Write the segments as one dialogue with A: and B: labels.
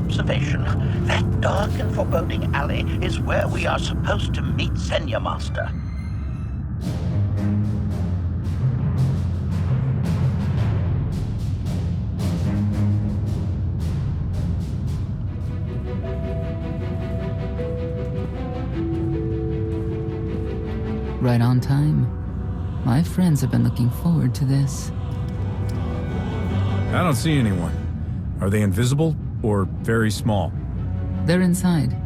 A: observation. That dark and foreboding alley is where we are supposed to meet Senior Master.
B: Right on time. My friends have been looking forward to this.
C: I don't see anyone. Are they invisible or very small?
B: They're inside.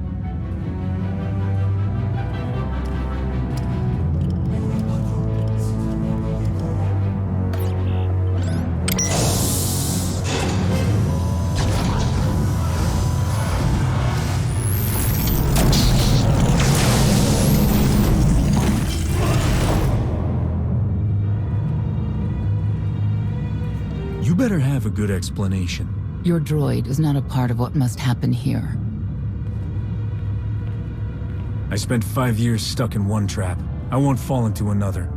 C: You better have a good explanation.
B: Your droid is not a part of what must happen here.
C: I spent 5 years stuck in one trap. I won't fall into another.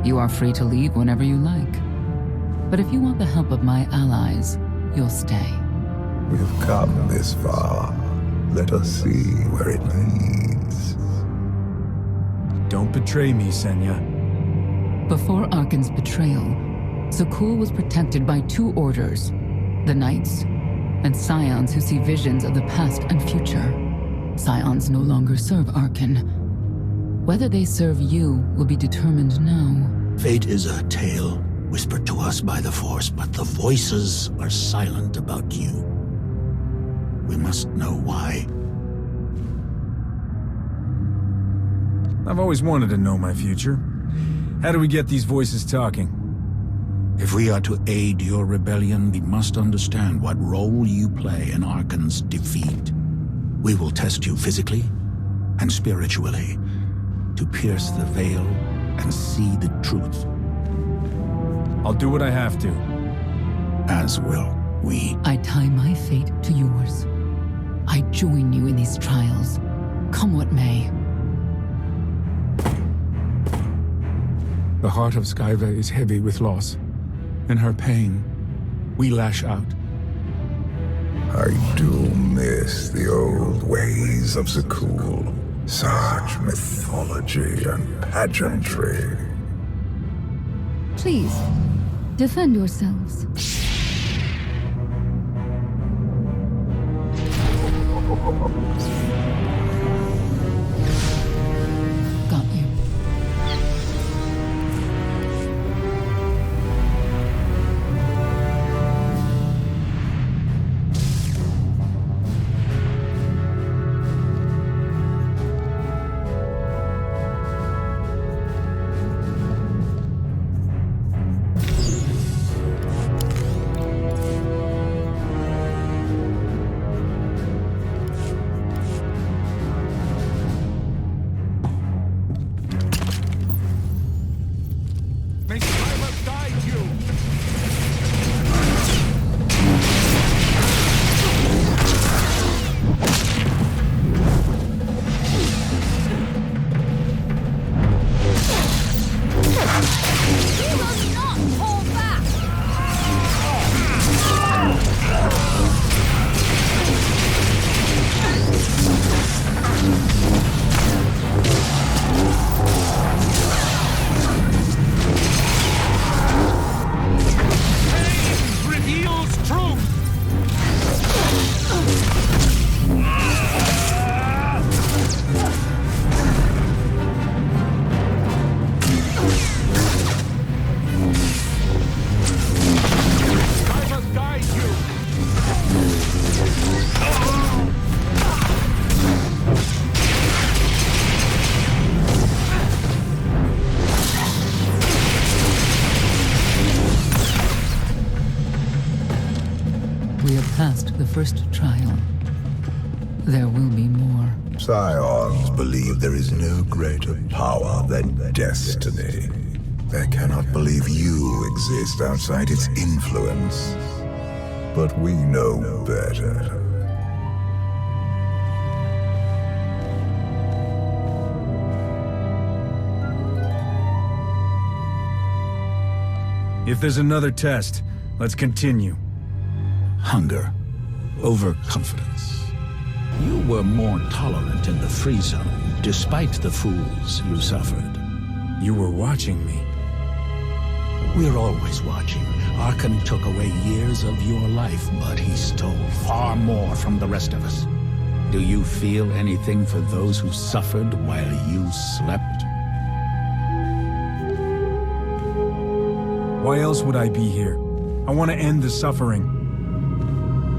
B: You are free to leave whenever you like. But if you want the help of my allies, you'll stay.
D: We've come this far. Let us see where it leads.
C: Don't betray me, Senya.
B: Before Arkan's betrayal, Zakul was protected by two orders, the Knights and Scions who see visions of the past and future. Scions no longer serve Arkan. Whether they serve you will be determined now.
E: Fate is a tale whispered to us by the Force, but the voices are silent about you. We must know why.
C: I've always wanted to know my future. How do we get these voices talking?
E: If we are to aid your rebellion, we must understand what role you play in Arkan's defeat. We will test you physically and spiritually to pierce the veil and see the truth.
C: I'll do what I have to.
E: As will we.
B: I tie my fate to yours. I join you in these trials, come what may.
F: The heart of Skyva is heavy with loss. In her pain, we lash out.
D: I do miss the old ways of Zakul. Such mythology and pageantry.
G: Please, defend yourselves.
B: Got you.
F: May Skyva guide you! Reveals truth! I must guide you!
B: We have passed the first trial. There will be more.
D: Scions believe there is no greater power than destiny. They cannot believe you exist outside its influence. But we know better.
C: If there's another test, Let's continue.
E: Hunger. Overconfidence. You were more tolerant in the free zone, despite the fools you suffered.
C: You were watching me.
E: We're always watching. Arkan took away years of your life, but he stole far more from the rest of us. Do you feel anything for those who suffered while you slept?
C: Why else would I be here? I want to end the suffering.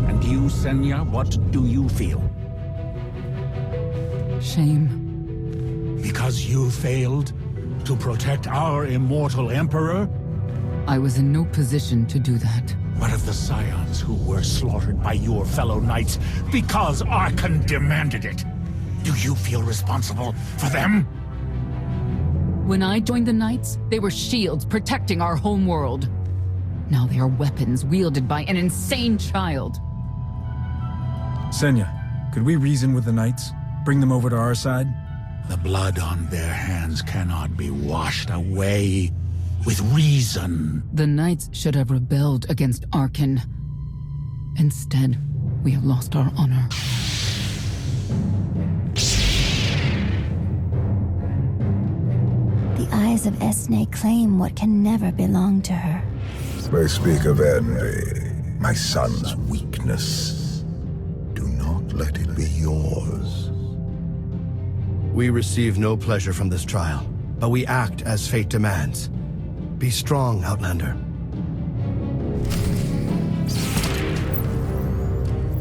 E: And you, Senya, what do you feel?
B: Shame.
E: Because you failed to protect our immortal emperor?
B: I was in no position to do that.
E: What of the scions who were slaughtered by your fellow knights because Arkan demanded it? Do you feel responsible for them?
B: When I joined the Knights, they were shields protecting our homeworld. Now they are weapons wielded by an insane child.
C: Senya, could we reason with the Knights? Bring them over to our side?
E: The blood on their hands cannot be washed away with reason.
B: The Knights should have rebelled against Arkan. Instead, we have lost our honor.
H: The eyes of Esne claim what can never belong to her.
D: They speak of envy, my son's weakness. Do not let it be yours.
I: We receive no pleasure from this trial, but we act as fate demands. Be strong, Outlander.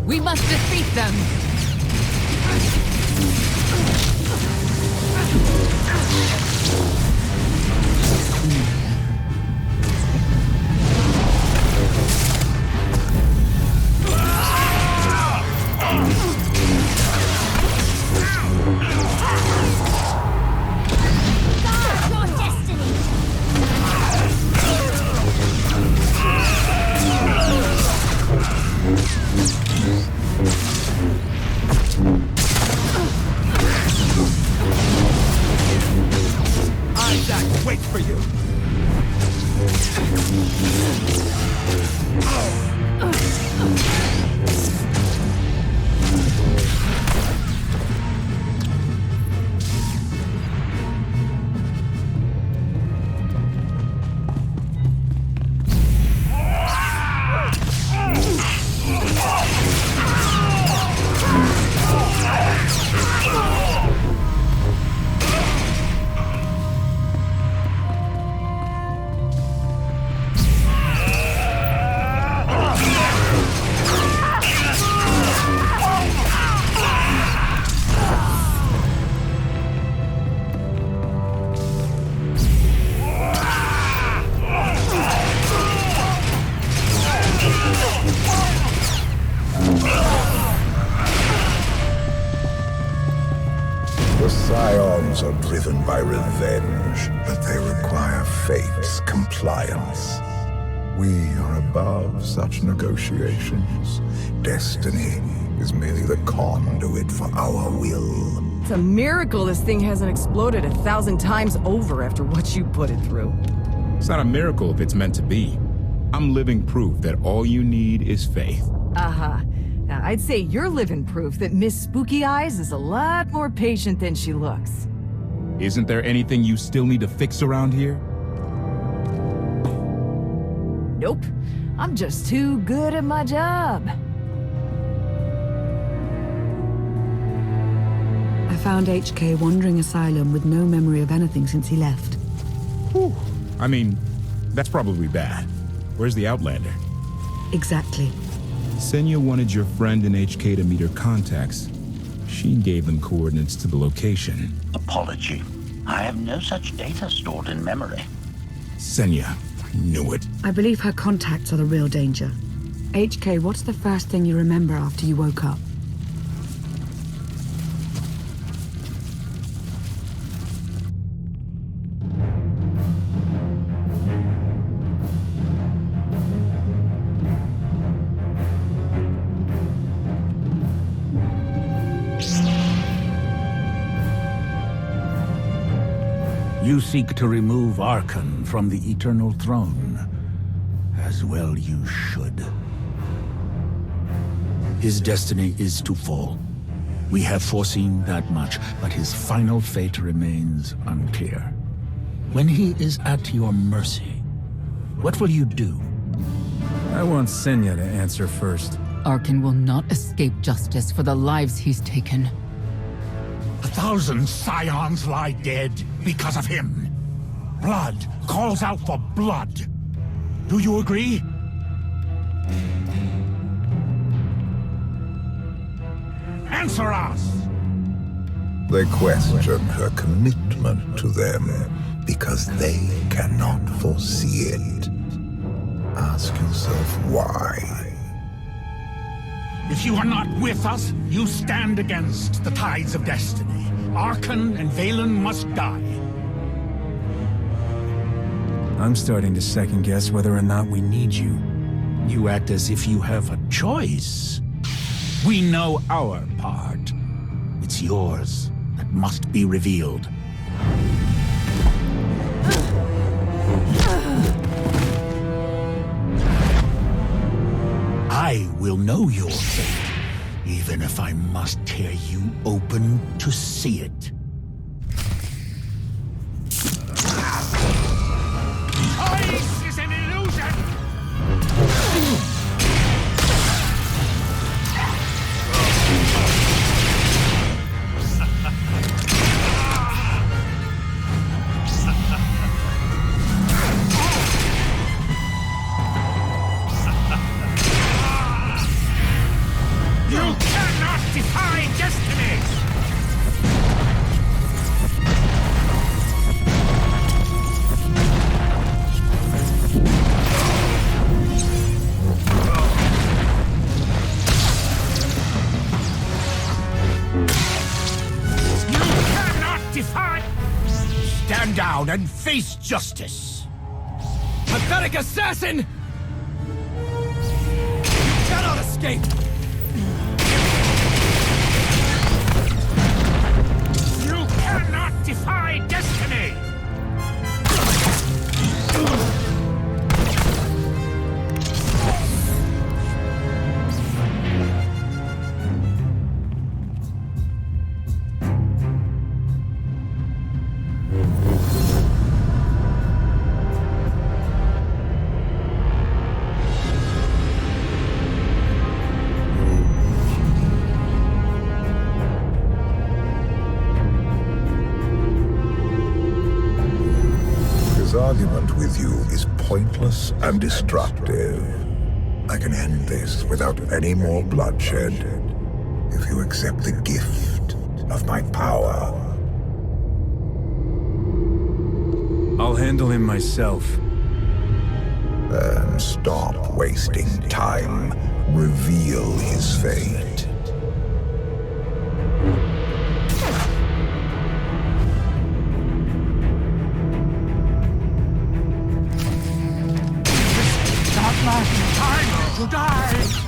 B: We must defeat them!
E: Isaac, wait for you!
D: The Scions are driven by revenge, but they require fate's compliance. We are above such negotiations. Destiny is merely the conduit for our will.
J: It's a miracle this thing hasn't exploded 1,000 times over after what you put it through.
F: It's not a miracle if it's meant to be. I'm living proof that all you need is faith.
J: Uh-huh. Now, I'd say you're living proof that Miss Spooky Eyes is a lot more patient than she looks.
F: Isn't there anything you still need to fix around here?
J: Nope. I'm just too good at my job.
K: I found HK wandering asylum with no memory of anything since he left.
F: Whew. I mean, that's probably bad. Where's the Outlander?
K: Exactly.
F: Senya wanted your friend in HK to meet her contacts. She gave them coordinates to the location.
A: Apology. I have no such data stored in memory.
F: Senya, I knew it.
K: I believe her contacts are the real danger. HK, what's the first thing you remember after you woke up?
E: You seek to remove Arkan from the Eternal Throne. as well you should. His destiny is to fall. We have foreseen that much, but his final fate remains unclear. When he is at your mercy, what will you do?
C: I want Senya to answer first.
B: Arkan will not escape justice for the lives he's taken.
E: 1,000 scions lie dead because of him. Blood calls out for blood. Do you agree? Answer us!
D: They question her commitment to them because they cannot foresee it. Ask yourself why.
E: If you are not with us, you stand against the tides of destiny. Arkan and Valen must die.
C: I'm starting to second-guess whether or not we need you.
E: You act as if you have a choice. We know our part. It's yours that must be revealed. I will know your fate, even if I must tear you open to see it. Choice is an illusion! You cannot defy destiny! You cannot defy! Stand down and face justice!
L: Pathetic assassin! You cannot escape!
E: You cannot defy destiny!
D: His argument with you is pointless and destructive. I can end this without any more bloodshed if you accept the gift of my power.
C: I'll handle him myself.
D: Then stop wasting time. Reveal his fate.
E: Not last time to die!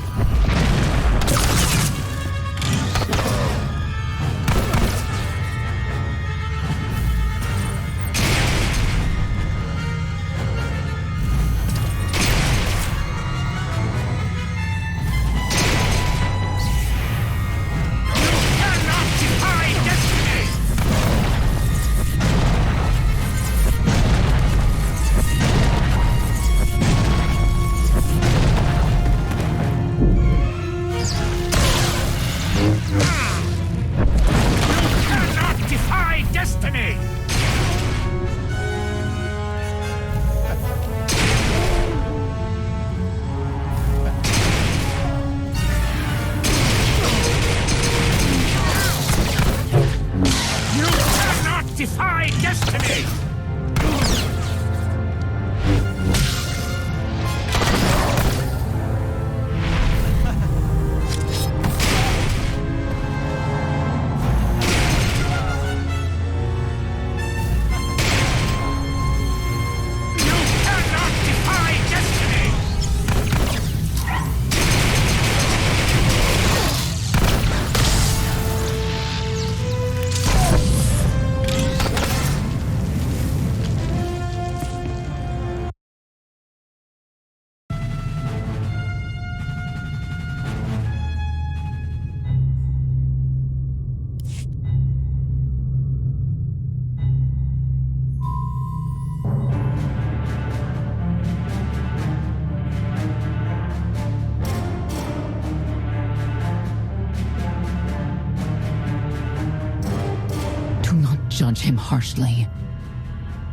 B: judge him harshly.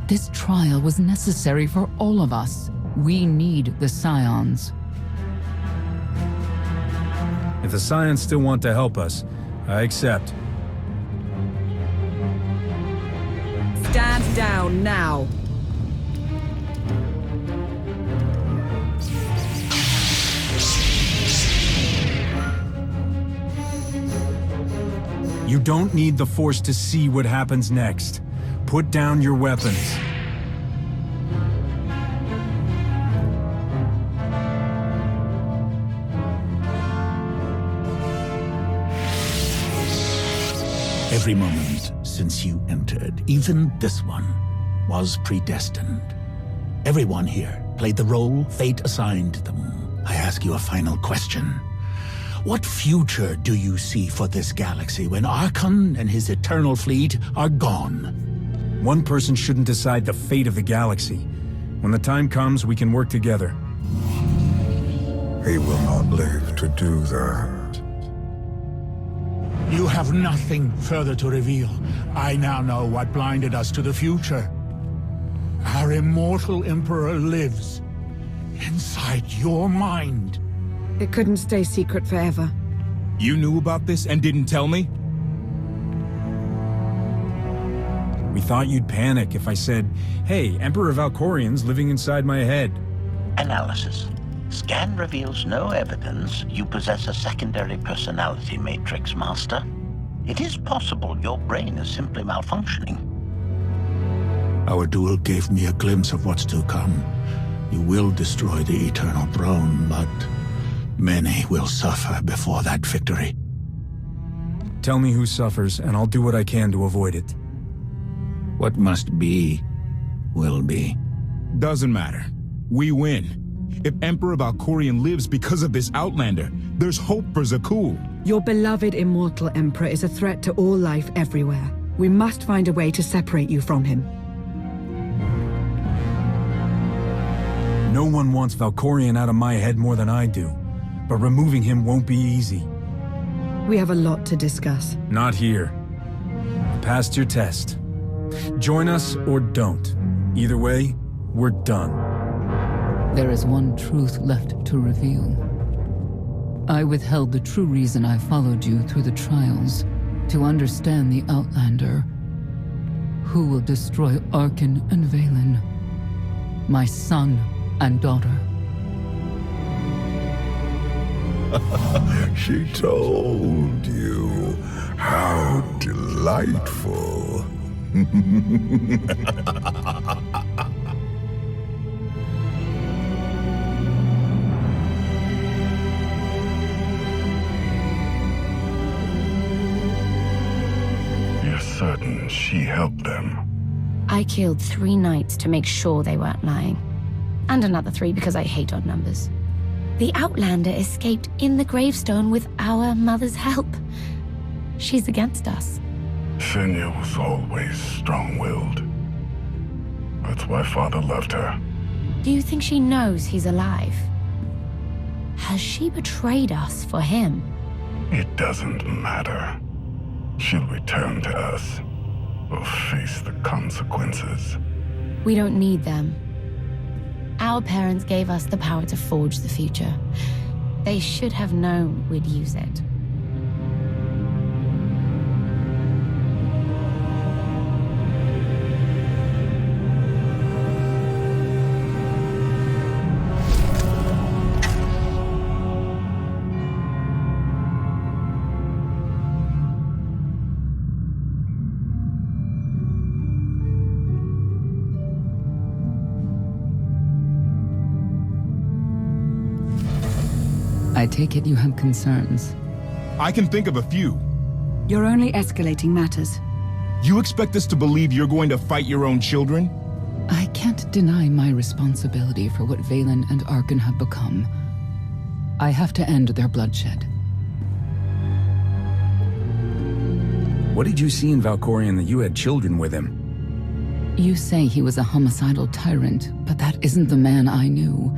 B: This trial was necessary for all of us. We need the Scions.
C: If the Scions still want to help us, I accept.
K: Stand down now.
C: You don't need the Force to see what happens next. Put down your weapons.
E: Every moment since you entered, even this one, was predestined. Everyone here played the role fate assigned them. I ask you a final question. What future do you see for this galaxy when Arkhan and his eternal fleet are gone?
C: One person shouldn't decide the fate of the galaxy. When the time comes, we can work together.
D: He will not live to do that.
E: You have nothing further to reveal. I now know what blinded us to the future. Our immortal Emperor lives inside your mind.
K: It couldn't stay secret forever.
L: You knew about this and didn't tell me?
C: We thought you'd panic if I said, hey, Emperor Valkorian's living inside my head.
A: Analysis. Scan reveals no evidence you possess a secondary personality matrix, Master. It is possible your brain is simply malfunctioning.
E: Our duel gave me a glimpse of what's to come. You will destroy the Eternal Throne, but many will suffer before that victory.
C: Tell me who suffers, and I'll do what I can to avoid it.
E: What must be, will be.
L: Doesn't matter. We win. If Emperor Valkorian lives because of this Outlander, there's hope for Zakul.
K: Your beloved immortal Emperor is a threat to all life everywhere. We must find a way to separate you from him.
C: No one wants Valkorian out of my head more than I do. But removing him won't be easy.
K: We have a lot to discuss.
C: Not here. You passed your test. Join us or don't. Either way, we're done.
B: There is one truth left to reveal. I withheld the true reason I followed you through the trials, to understand the Outlander. Who will destroy Arkhan and Vaylin? My son and daughter.
D: She told you. How delightful.
M: You're certain she helped them?
N: I killed 3 knights to make sure they weren't lying. And another 3 because I hate odd numbers. The Outlander escaped in the gravestone with our mother's help. She's against us.
M: Senya was always strong-willed. That's why Father loved her.
N: Do you think she knows he's alive? Has she betrayed us for him?
M: It doesn't matter. She'll return to us. We'll face the consequences.
N: We don't need them. Our parents gave us the power to forge the future. They should have known we'd use it.
B: I take it you have concerns.
L: I can think of a few.
K: You're only escalating matters.
L: You expect us to believe you're going to fight your own children?
B: I can't deny my responsibility for what Vaylin and Arkhan have become. I have to end their bloodshed.
C: What did you see in Valkorian that you had children with him?
B: You say he was a homicidal tyrant, but that isn't the man I knew.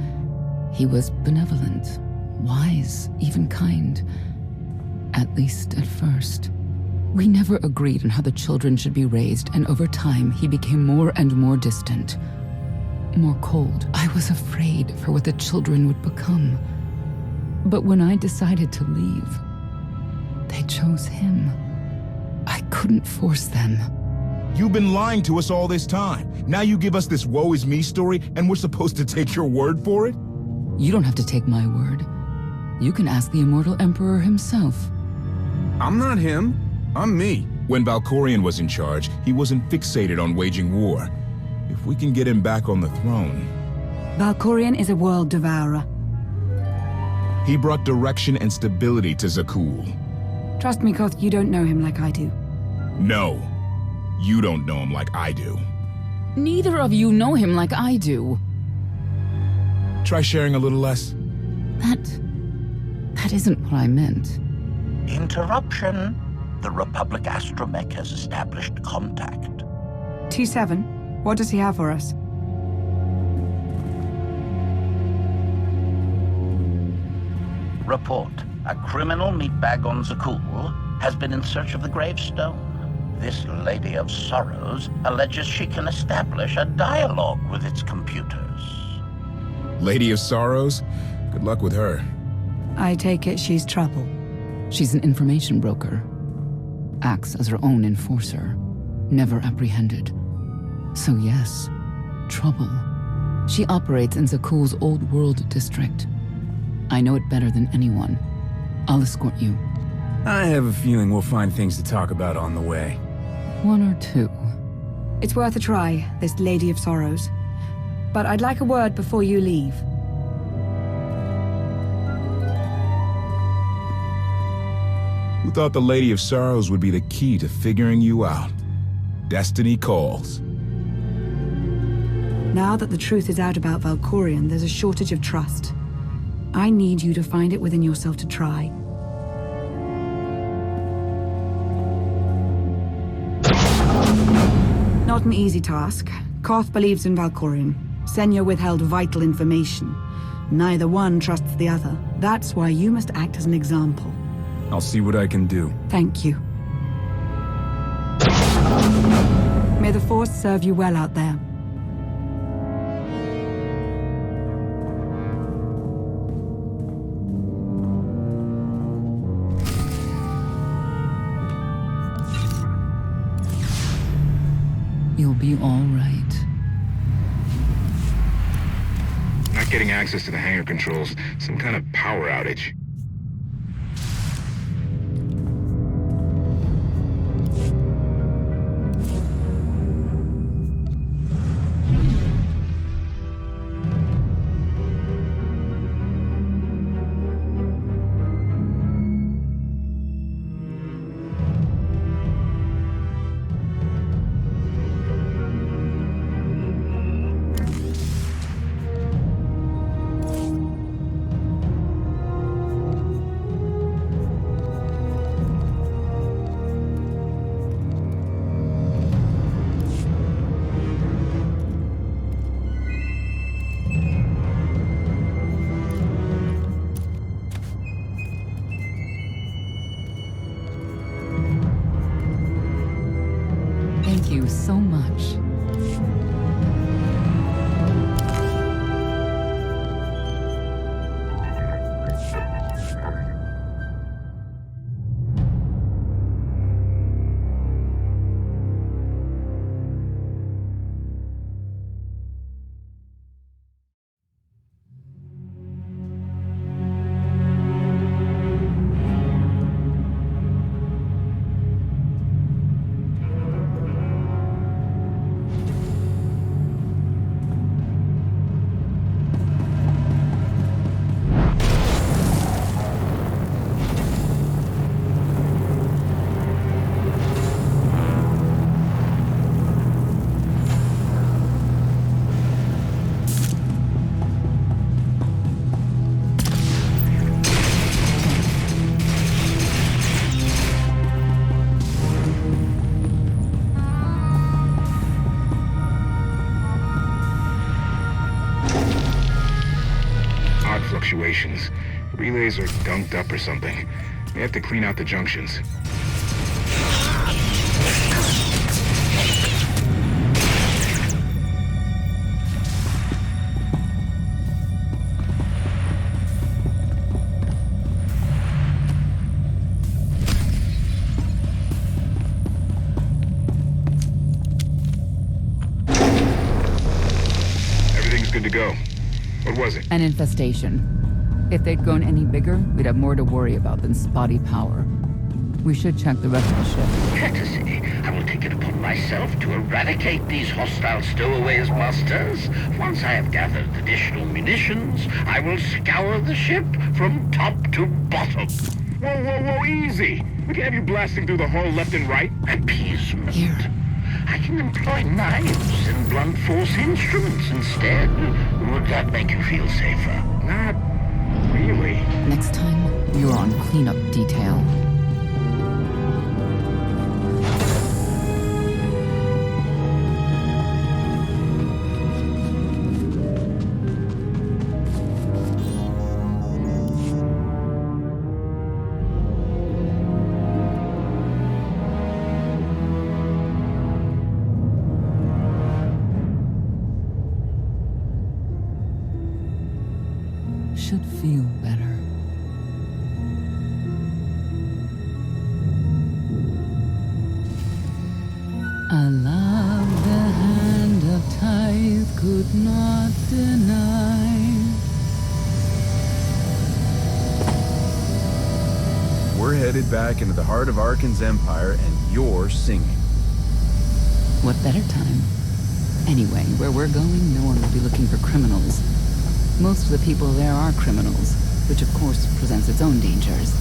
B: He was benevolent, wise, even kind. At least at first. We never agreed on how the children should be raised, and over time, he became more and more distant. More cold. I was afraid for what the children would become. But when I decided to leave, they chose him. I couldn't force them.
L: You've been lying to us all this time. Now you give us this woe is me story, and we're supposed to take your word for it?
B: You don't have to take my word. You can ask the Immortal Emperor himself.
C: I'm not him. I'm me.
L: When Valkorion was in charge, he wasn't fixated on waging war. If we can get him back on the throne...
K: Valkorion is a world devourer.
L: He brought direction and stability to Zakul.
K: Trust me, Koth, you don't know him like I do.
L: No. You don't know him like I do.
B: Neither of you know him like I do.
L: Try sharing a little less.
B: That isn't what I meant.
A: Interruption. The Republic astromech has established contact.
K: T7, what does he have for us?
A: Report. A criminal meatbag on Zakul has been in search of the gravestone. This Lady of Sorrows alleges she can establish a dialogue with its computers.
L: Lady of Sorrows? Good luck with her.
K: I take it she's trouble.
B: She's an information broker. Acts as her own enforcer. Never apprehended. So yes, trouble. She operates in Zakul's Old World district. I know it better than anyone. I'll escort you.
C: I have a feeling we'll find things to talk about on the way.
B: One or two.
K: It's worth a try, this Lady of Sorrows. But I'd like a word before you leave.
L: Who thought the Lady of Sorrows would be the key to figuring you out? Destiny calls.
K: Now that the truth is out about Valkorion, there's a shortage of trust. I need you to find it within yourself to try. Not an easy task. Koth believes in Valkorion. Senya withheld vital information. Neither one trusts the other. That's why you must act as an example.
C: I'll see what I can do.
K: Thank you. May the Force serve you well out there.
B: You'll be all right.
L: Not getting access to the hangar controls. Some kind of power outage.
B: Thank you so much.
L: Relays are gunked up or something. We have to clean out the junctions.
O: Looks good to go. What was it?
B: An infestation. If they'd grown any bigger, we'd have more to worry about than spotty power. We should check the rest of the ship.
A: Courtesy. I will take it upon myself to eradicate these hostile stowaways, masters. Once I have gathered additional munitions, I will scour the ship from top to bottom.
O: Whoa, easy! We can't have you blasting through the hull left and right.
A: Appeasement.
B: Here.
A: I can employ knives and blunt force instruments instead. Would that make you feel safer?
O: Not really.
B: Next time, you're on cleanup detail. Should feel better. I love the hand of tithe could not deny.
C: We're headed back into the heart of Arkan's empire, and you're singing.
B: What better time? Anyway, where we're going, no one will be looking for criminals. Most of the people there are criminals, which of course presents its own dangers.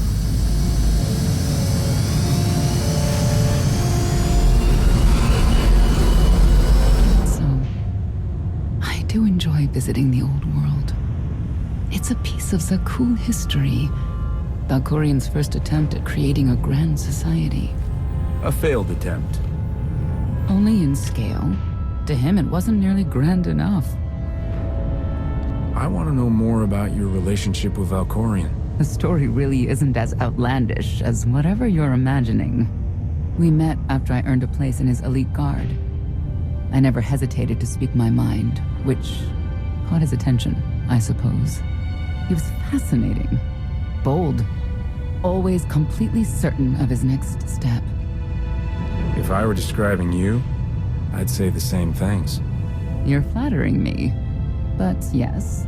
B: So, I do enjoy visiting the old world. It's a piece of Zakuul history. Valkorian's first attempt at creating a grand society.
C: A failed attempt.
B: Only in scale. To him, it wasn't nearly grand enough.
C: I want to know more about your relationship with Valkorian.
B: The story really isn't as outlandish as whatever you're imagining. We met after I earned a place in his elite guard. I never hesitated to speak my mind, which caught his attention, I suppose. He was fascinating, bold, always completely certain of his next step.
C: If I were describing you, I'd say the same things.
B: You're flattering me. But yes,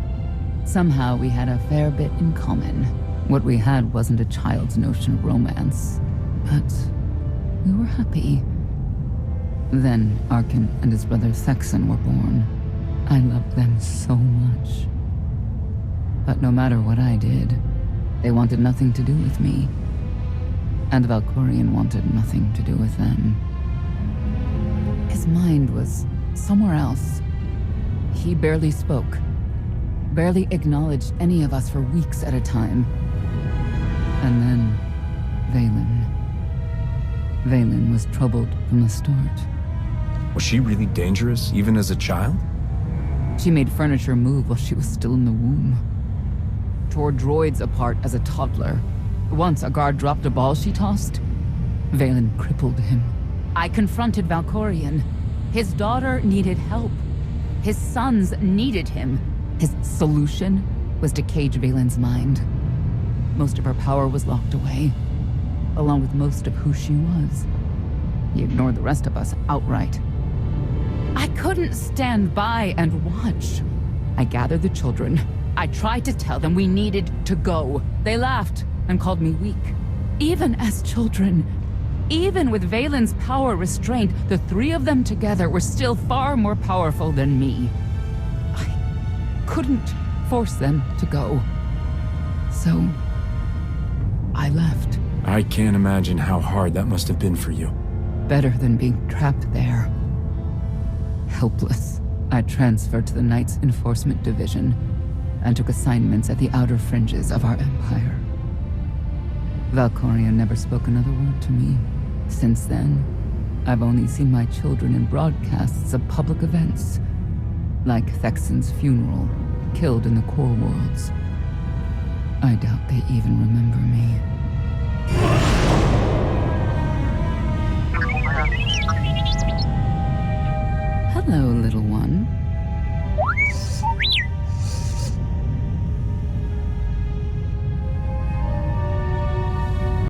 B: somehow we had a fair bit in common. What we had wasn't a child's notion of romance, but we were happy. Then Arkan and his brother Thexan were born. I loved them so much. But no matter what I did, they wanted nothing to do with me. And Valkorian wanted nothing to do with them. His mind was somewhere else. He barely spoke, barely acknowledged any of us for weeks at a time. And then, Vaylin was troubled from the start.
C: Was she really dangerous, even as a child?
B: She made furniture move while she was still in the womb. Tore droids apart as a toddler. Once a guard dropped a ball she tossed. Vaylin crippled him. I confronted Valkorian. His daughter needed help. His sons needed him. His solution was to cage Vaylin's mind. Most of her power was locked away, along with most of who she was. He ignored the rest of us outright. I couldn't stand by and watch. I gathered the children. I tried to tell them we needed to go. They laughed and called me weak. Even as children, even with Vaylin's power restrained, the three of them together were still far more powerful than me. I couldn't force them to go. So, I left.
C: I can't imagine how hard that must have been for you.
B: Better than being trapped there. Helpless, I transferred to the Knights Enforcement Division and took assignments at the outer fringes of our empire. Valkorian never spoke another word to me. Since then, I've only seen my children in broadcasts of public events, like Thexan's funeral, killed in the core worlds. I doubt they even remember me. Hello, little one.